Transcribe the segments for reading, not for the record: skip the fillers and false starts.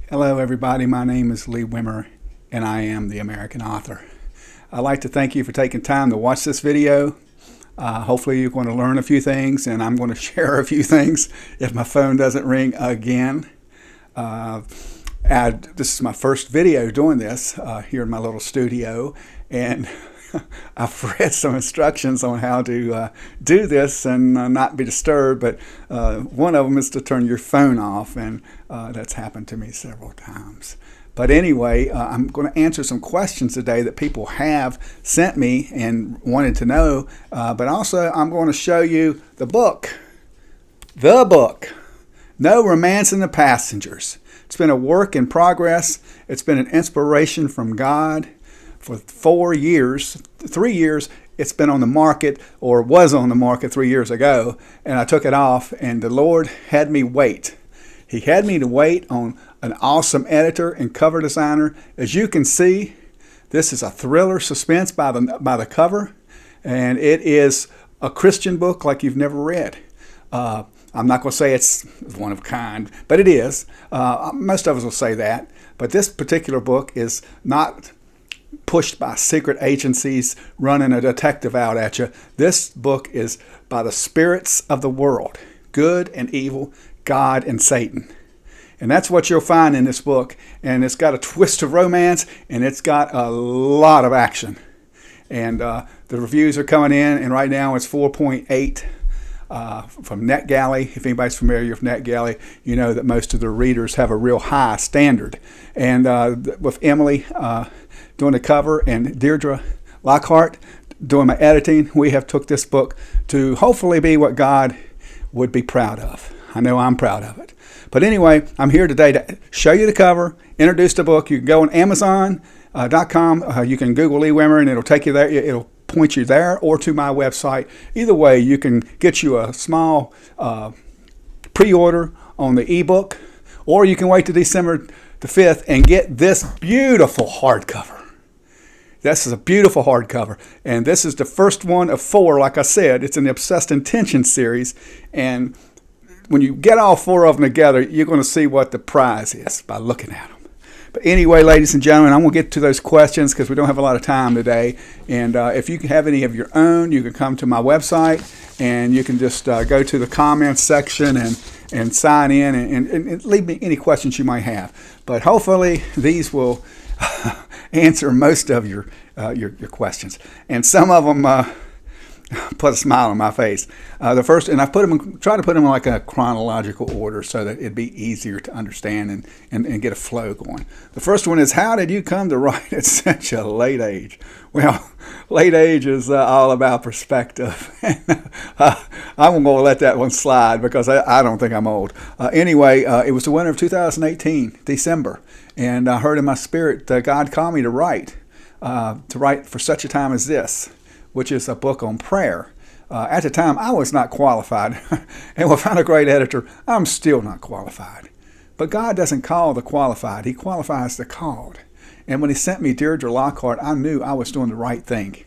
Hello everybody, my name is Lee Wimmer and I am the American Author. I'd like to thank you for taking time to watch this video. Hopefully you're going to learn a few things, and I'm going to share a few things if my phone doesn't ring again. This is my first video doing this here in my little studio, and I've read some instructions on how to do this and not be disturbed, but one of them is to turn your phone off, and that's happened to me several times. But anyway, I'm going to answer some questions today that people have sent me and wanted to know, but also I'm going to show you the book, No Romance in the Passengers. It's been a work in progress. It's been an inspiration from God. For 3 years, it's been on the market, or was on the market 3 years ago, and I took it off, and the Lord had me wait. He had me to wait on an awesome editor and cover designer. As you can see, this is a thriller suspense by the cover, and it is a Christian book like you've never read. I'm not going to say it's one of a kind, but it is. Most of us will say that, but this particular book is not pushed by secret agencies running a detective out at you. This book is by the spirits of the world, good and evil, God and Satan. And that's what you'll find in this book. And it's got a twist of romance, and it's got a lot of action. And the reviews are coming in, and right now it's 4.8 from NetGalley. If anybody's familiar with NetGalley, you know that most of the readers have a real high standard. And with Emily doing the cover and Deirdre Lockhart doing my editing, we have took this book to hopefully be what God would be proud of. I know I'm proud of it. But anyway, I'm here today to show you the cover, introduce the book. You can go on Amazon.com. You can Google Lee Wimmer, and it'll take you there. It'll point you there or to my website. Either way, you can get you a small pre-order on the ebook, or you can wait till December the 5th and get this beautiful hardcover. This is a beautiful hardcover, and this is the first one of 4. Like I said, it's an Obsessed Intention series, and when you get all 4 of them together, you're going to see what the prize is by looking at them. But anyway, ladies and gentlemen, I'm going to get to those questions because we don't have a lot of time today. And if you have any of your own, you can come to my website, and you can just go to the comments section and sign in and leave me any questions you might have. But hopefully these will answer most of your questions. And some of them put a smile on my face. The first, and I try to put them in like a chronological order so that it'd be easier to understand and get a flow going. The first one is, how did you come to write at such a late age? Well, late age is all about perspective. I'm going to let that one slide because I don't think I'm old. Anyway, it was the winter of 2018, December, and I heard in my spirit God called me to write for such a time as this, which is a book on prayer. At the time, I was not qualified. And without a great editor, I'm still not qualified. But God doesn't call the qualified. He qualifies the called. And when he sent me Deirdre Lockhart, I knew I was doing the right thing.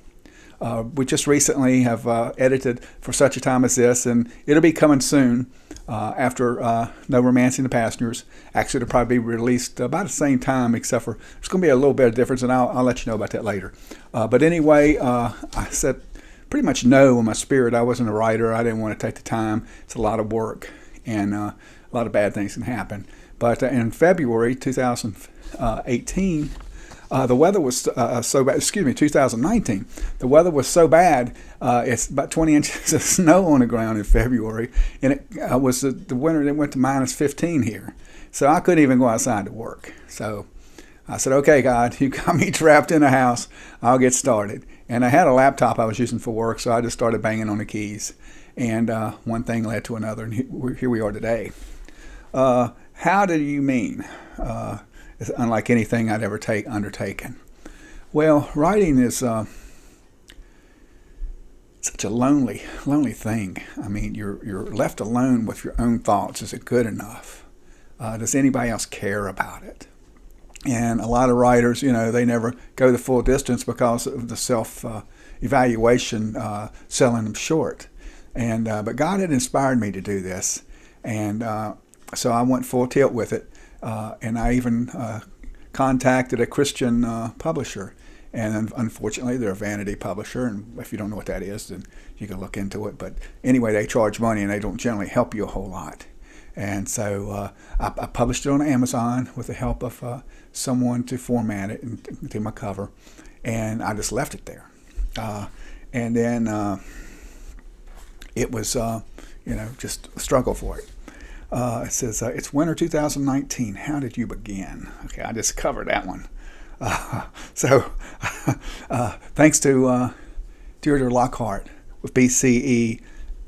We just recently have edited For Such a Time as This, and it'll be coming soon after No Romance in the Passengers. Actually, it'll probably be released about the same time, except for there's going to be a little bit of difference, and I'll let you know about that later. But anyway, I said pretty much no in my spirit. I wasn't a writer. I didn't want to take the time. It's a lot of work, and a lot of bad things can happen. But in February 2018, the weather was so bad. 2019. The weather was so bad. It's about 20 inches of snow on the ground in February, and it was the winter that went to minus 15 here. So I couldn't even go outside to work. So I said, "Okay, God, you got me trapped in a house. I'll get started." And I had a laptop I was using for work, so I just started banging on the keys, and one thing led to another, and here we are today. How do you mean? It's unlike anything I'd ever undertaken. Well, writing is such a lonely thing. I mean, you're left alone with your own thoughts. Is it good enough? Does anybody else care about it? And a lot of writers, they never go the full distance because of the self-evaluation selling them short. But God had inspired me to do this, and so I went full tilt with it. And I even contacted a Christian publisher. And unfortunately, they're a vanity publisher, and if you don't know what that is, then you can look into it. But anyway, they charge money, and they don't generally help you a whole lot. And so I published it on Amazon with the help of someone to format it and do my cover, and I just left it there. And then it was, just a struggle for it. It says, it's winter 2019. How did you begin? Okay, I just covered that one. So thanks to Deirdre Lockhart with BCE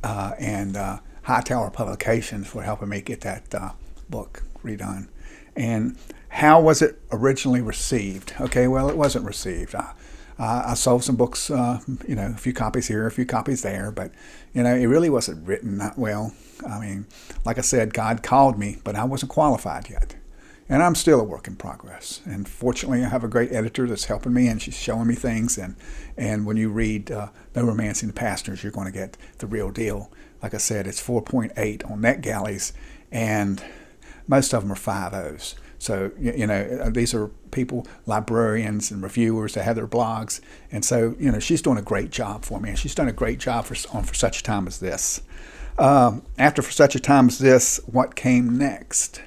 and Hightower Publications for helping me get that book redone. And how was it originally received? Okay, well, it wasn't received. I sold some books, a few copies here, a few copies there, but, it really wasn't written that well. I mean, like I said, God called me, but I wasn't qualified yet. And I'm still a work in progress. And fortunately, I have a great editor that's helping me, and she's showing me things. And when you read No Romancing the Pastors, you're going to get the real deal. Like I said, it's 4.8 on NetGalleys, and most of them are 5.0s. So, these are people, librarians and reviewers that have their blogs. And so, she's doing a great job for me. And she's done a great job for such a time as this. After For Such a Time as This, what came next?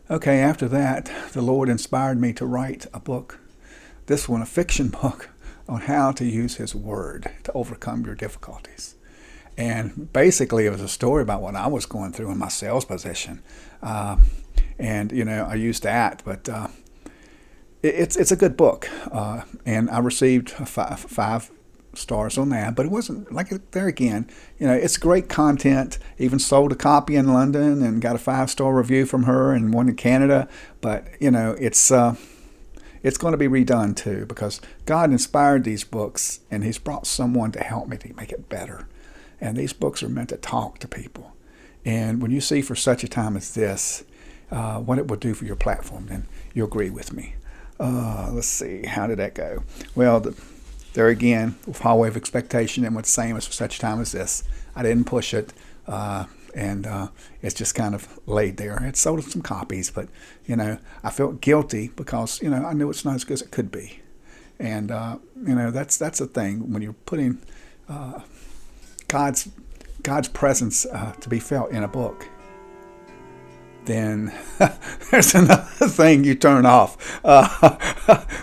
Okay, after that, the Lord inspired me to write a book, this one a fiction book, on how to use His Word to overcome your difficulties. And basically, it was a story about what I was going through in my sales position. And I used that, but it's a good book. And I received five stars on that, but it wasn't like there again. It's great content. Even sold a copy in London and got a 5-star review from her, and one in Canada. But it's going to be redone too, because God inspired these books, and He's brought someone to help me to make it better. And these books are meant to talk to people. And when you see For Such a Time as This, what it will do for your platform, then you'll agree with me. Let's see, how did that go? Well, there again, with Hallway of Expectation, it went the same as For Such a Time as This. I didn't push it, and it's just kind of laid there. It sold some copies, but, I felt guilty because, I knew it's not as good as it could be. And, that's the thing. When you're putting God's presence to be felt in a book, then there's another thing you turn off.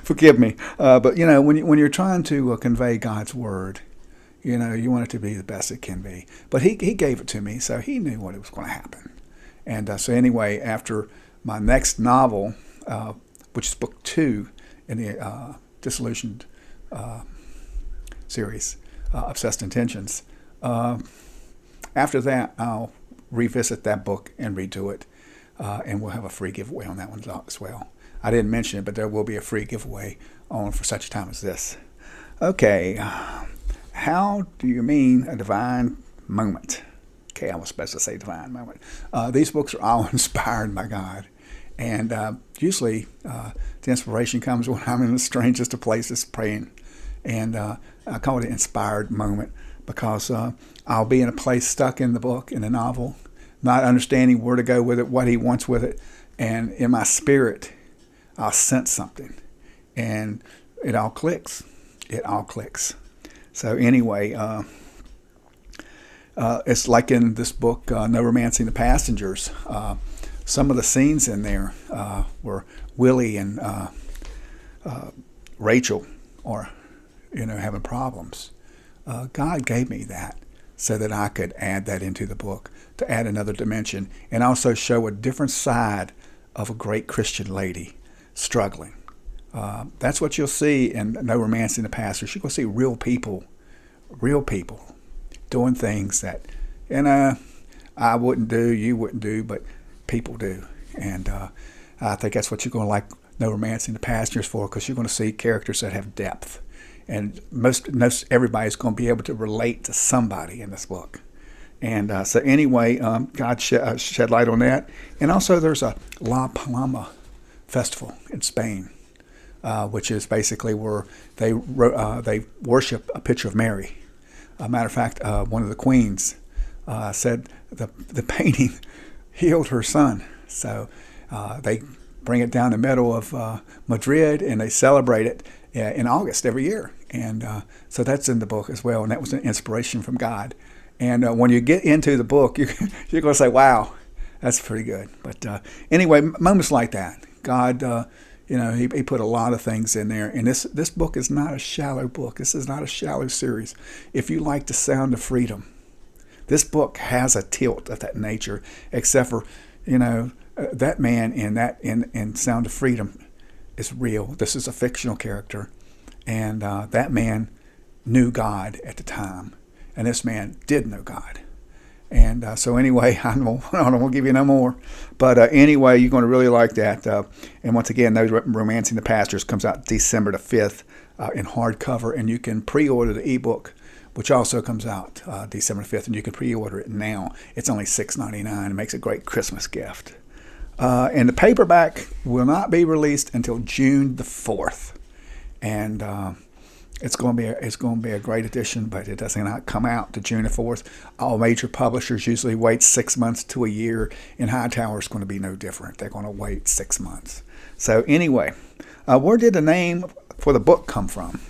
Forgive me. But, when you're trying to convey God's Word, you want it to be the best it can be. But He gave it to me, so He knew what was going to happen. And so anyway, after my next novel, which is book 2 in the Disillusioned series, Obsessed Intentions, after that, I'll revisit that book and redo it. And we'll have a free giveaway on that one as well. I didn't mention it, but there will be a free giveaway on For Such a Time as This. Okay, how do you mean a divine moment? Okay, I was supposed to say divine moment. These books are all inspired by God. And usually the inspiration comes when I'm in the strangest of places praying. And I call it an inspired moment because I'll be in a place stuck in the book, in the novel, not understanding where to go with it, what He wants with it. And in my spirit, I'll sense something. And it all clicks. It all clicks. So anyway, it's like in this book, No Romancing the Passengers. Some of the scenes in there were Willie and Rachel are, having problems. God gave me that so that I could add that into the book, to add another dimension, and also show a different side of a great Christian lady struggling. That's what you'll see in No Romancing the Pastors. You're going to see real people doing things that, I wouldn't do, you wouldn't do, but people do. And I think that's what you're going to like No Romancing the Pastors for, because you're going to see characters that have depth. And most everybody's going to be able to relate to somebody in this book. And so anyway, God shed light on that. And also there's a La Palma festival in Spain, which is basically where they worship a picture of Mary. A matter of fact, one of the queens said the painting healed her son. So They bring it down the middle of Madrid, and they celebrate it in August every year. And so that's in the book as well, and that was an inspiration from God. And when you get into the book, you're going to say, wow, that's pretty good. But anyway, moments like that, God, he put a lot of things in there. And this book is not a shallow book. This is not a shallow series. If you like the sound of freedom, this book has a tilt of that nature, except for, that man in Sound of Freedom is real. This is a fictional character. And that man knew God at the time. And this man did know God. And so anyway, I don't want to give you no more. But anyway, you're going to really like that. And once again, those Romancing the Pastors comes out December the 5th in hardcover. And you can pre-order the ebook, which also comes out December 5th. And you can pre-order it now. It's only $6.99. It makes a great Christmas gift. And the paperback will not be released until June the 4th. And it's going to be a great edition, but it doesn't not come out to June the 4th. All major publishers usually wait 6 months to a year, and Hightower is going to be no different. They're going to wait 6 months. So anyway, where did the name for the book come from?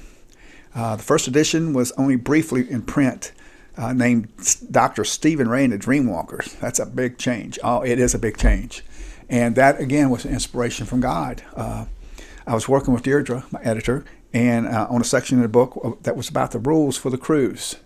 The first edition was only briefly in print, named Dr. Stephen Ray and the Dreamwalkers. That's a big change. Oh, it is a big change. And that, again, was an inspiration from God. I was working with Deirdre, my editor, and on a section of the book that was about the rules for the cruise.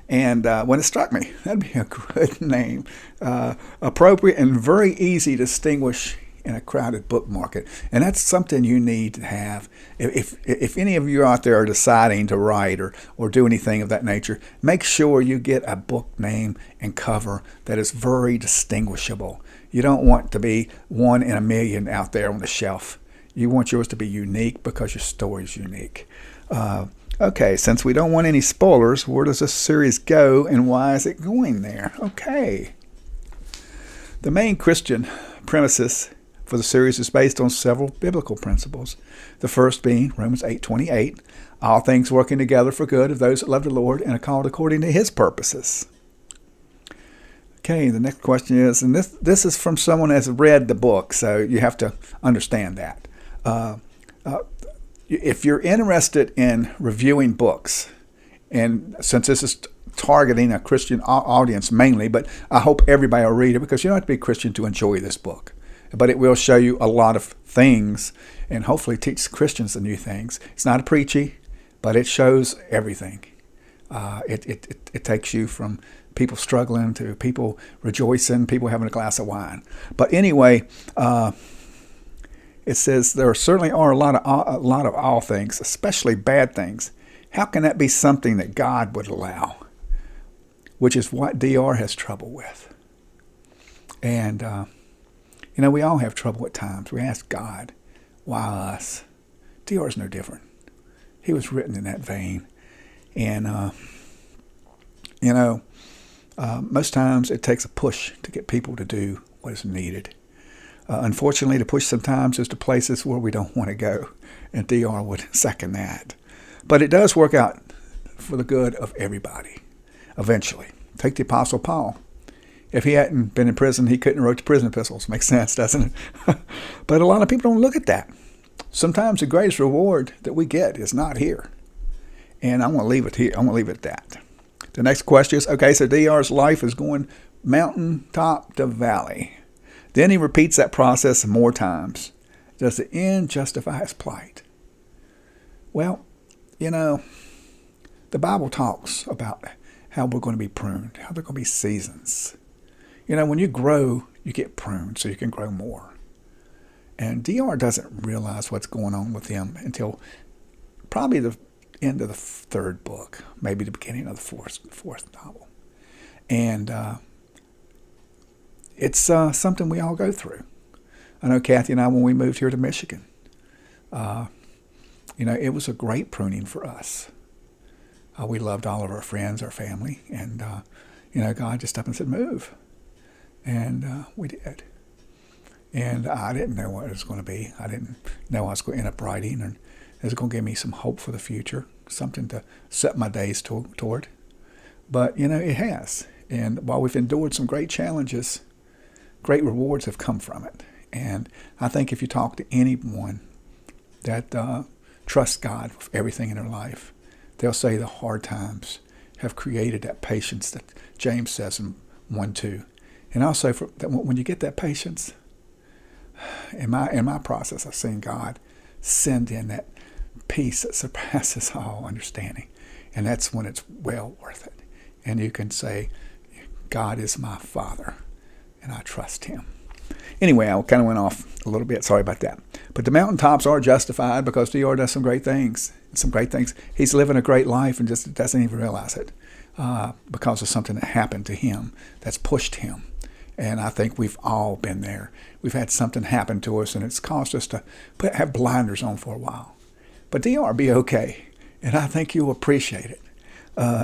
And when it struck me, that'd be a good name. Appropriate and very easy to distinguish in a crowded book market. And that's something you need to have. If any of you out there are deciding to write or do anything of that nature, make sure you get a book name and cover that is very distinguishable. You don't want to be one in a million out there on the shelf. You want yours to be unique because your story is unique. Okay, since we don't want any spoilers, where does this series go and why is it going there? Okay. The main Christian premises for the series is based on several biblical principles. The first being Romans 8:28, all things working together for good of those that love the Lord and are called according to his purposes. Okay, the next question is, and this is from someone who has read the book, so you have to understand that. If you're interested in reviewing books, and since this is targeting a Christian audience mainly, but I hope everybody will read it because you don't have to be a Christian to enjoy this book. But it will show you a lot of things and hopefully teach Christians the new things. It's not preachy, but it shows everything. It takes you from people struggling to people rejoicing, people having a glass of wine. But anyway, it says there certainly are a lot of all things, especially bad things. How can that be something that God would allow? Which is what DR has trouble with. And, we all have trouble at times. We ask God, why us? DR is no different. He was written in that vein. And, most times it takes a push to get people to do what is needed. Unfortunately, the push sometimes is to places where we don't want to go, and DR would second that. But it does work out for the good of everybody, eventually. Take the Apostle Paul. If he hadn't been in prison, he couldn't have wrote the prison epistles. Makes sense, doesn't it? But a lot of people don't look at that. Sometimes the greatest reward that we get is not here. And I'm going to leave it here. I'm going to leave it at that. The next question is, okay, so DR's life is going mountaintop to valley. Then he repeats that process more times. Does the end justify his plight? Well, the Bible talks about how we're going to be pruned, how there are going to be seasons. When you grow, you get pruned so you can grow more. And DR doesn't realize what's going on with him until probably the end of the third book, maybe the beginning of the fourth novel. And it's something we all go through. I know Kathy and I, when we moved here to Michigan, it was a great pruning for us. We loved all of our friends, our family, and, God just up and said, move. And we did. And I didn't know what it was going to be. I didn't know I was going to end up writing, and it was going to give me some hope for the future, something to set my days toward. But, it has. And while we've endured some great challenges, great rewards have come from it. And I think if you talk to anyone that trusts God with everything in their life, they'll say the hard times have created that patience that James says in 1:2. And I'll say that when you get that patience, in my process, I've seen God send in that peace that surpasses all understanding. And that's when it's well worth it. And you can say, God is my Father, and I trust him. Anyway, I kind of went off a little bit. Sorry about that. But the mountaintops are justified because DR does some great things. He's living a great life and just doesn't even realize it because of something that happened to him that's pushed him. And I think we've all been there. We've had something happen to us, and it's caused us to have blinders on for a while. But DR be okay, and I think you'll appreciate it.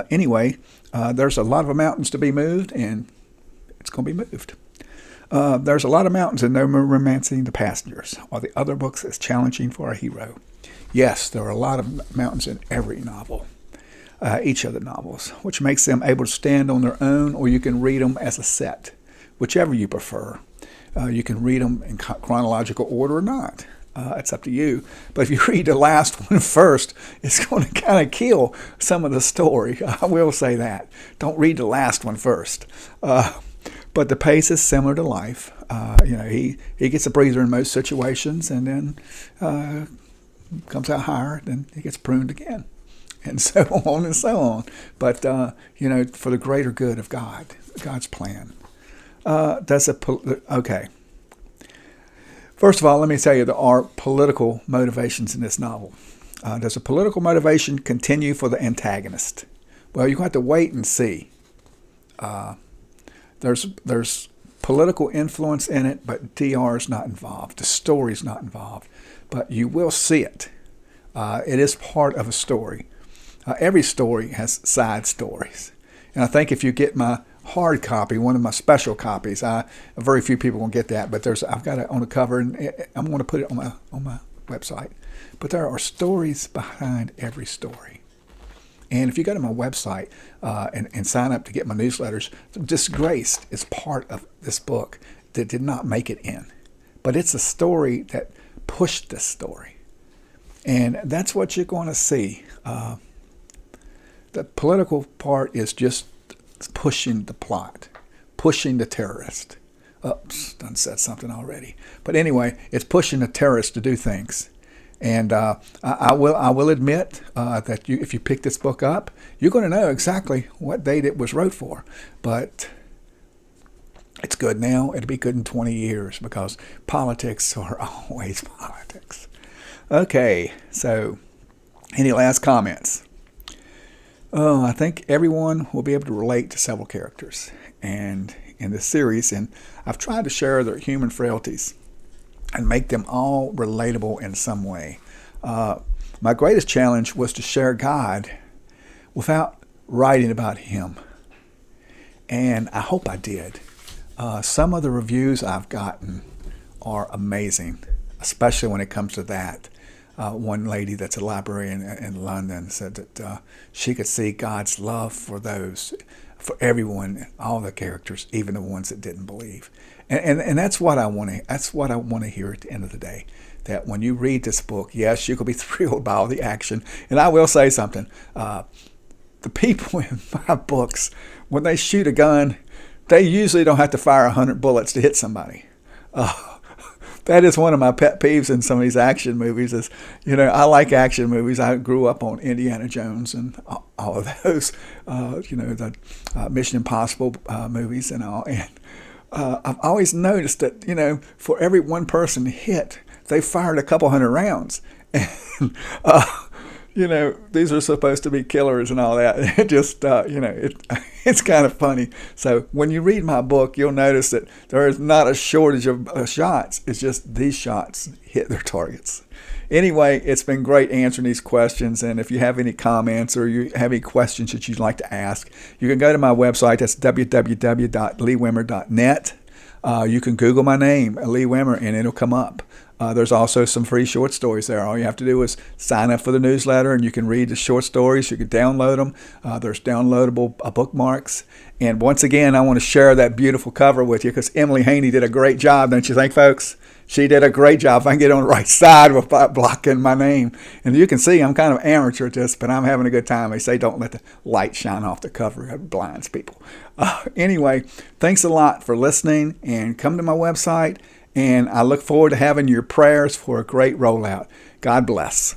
Anyway, there's a lot of mountains to be moved, and it's going to be moved. There's a lot of mountains and no romancing the passengers, or the other books is challenging for a hero. Yes, there are a lot of mountains in every novel, each of the novels, which makes them able to stand on their own, or you can read them as a set, whichever you prefer. You can read them in chronological order or not. It's up to you. But if you read the last one first, it's going to kind of kill some of the story. I will say that. Don't read the last one first. But the pace is similar to life. He gets a breather in most situations, and then comes out higher, then he gets pruned again, and so on and so on. But for the greater good of God's plan. Okay. First of all, let me tell you there are political motivations in this novel. Does a political motivation continue for the antagonist? Well, you have to wait and see. There's political influence in it, but DR is not involved. The story's not involved, but you will see it. It is part of a story. Every story has side stories, and I think if you get my hard copy, one of my special copies, very few people will get that, but I've got it on the cover, and I'm going to put it on my website. But there are stories behind every story. And if you go to my website and sign up to get my newsletters, Disgraced is part of this book that did not make it in. But it's a story that pushed this story. And that's what you're going to see. The political part is just pushing the plot, pushing the terrorist. Oops, done said something already. But anyway, it's pushing the terrorist to do things. And I will admit that if you pick this book up, you're going to know exactly what date it was wrote for. But it's good now. It'll be good in 20 years because politics are always politics. Okay, so any last comments? I think everyone will be able to relate to several characters and in this series, and I've tried to share their human frailties and make them all relatable in some way. My greatest challenge was to share God without writing about him, and I hope I did. Some of the reviews I've gotten are amazing, especially when it comes to that. One lady that's a librarian in London said that she could see God's love for everyone, all the characters, even the ones that didn't believe. And that's what I want to. That's what I want to hear at the end of the day. That when you read this book, yes, you could be thrilled by all the action. And I will say something: the people in my books, when they shoot a gun, they usually don't have to fire 100 bullets to hit somebody. That is one of my pet peeves in some of these action movies. I like action movies. I grew up on Indiana Jones and all of those, the Mission Impossible movies and all. And I've always noticed that, for every one person hit, they fired a couple hundred rounds. And, these are supposed to be killers and all that. It just, it's kind of funny. So when you read my book, you'll notice that there is not a shortage of shots. It's just these shots hit their targets. Anyway, it's been great answering these questions. And if you have any comments or you have any questions that you'd like to ask, you can go to my website. That's www.leewimmer.net. You can Google my name, Lee Wimmer, and it'll come up. There's also some free short stories there. All you have to do is sign up for the newsletter, and you can read the short stories. You can download them. There's downloadable bookmarks. And once again, I want to share that beautiful cover with you because Emily Haney did a great job, don't you think, folks? She did a great job. If I can get on the right side without blocking my name. And you can see I'm kind of amateur at this, but I'm having a good time. They say don't let the light shine off the cover. It blinds people. Anyway, thanks a lot for listening, and come to my website. And I look forward to having your prayers for a great rollout. God bless.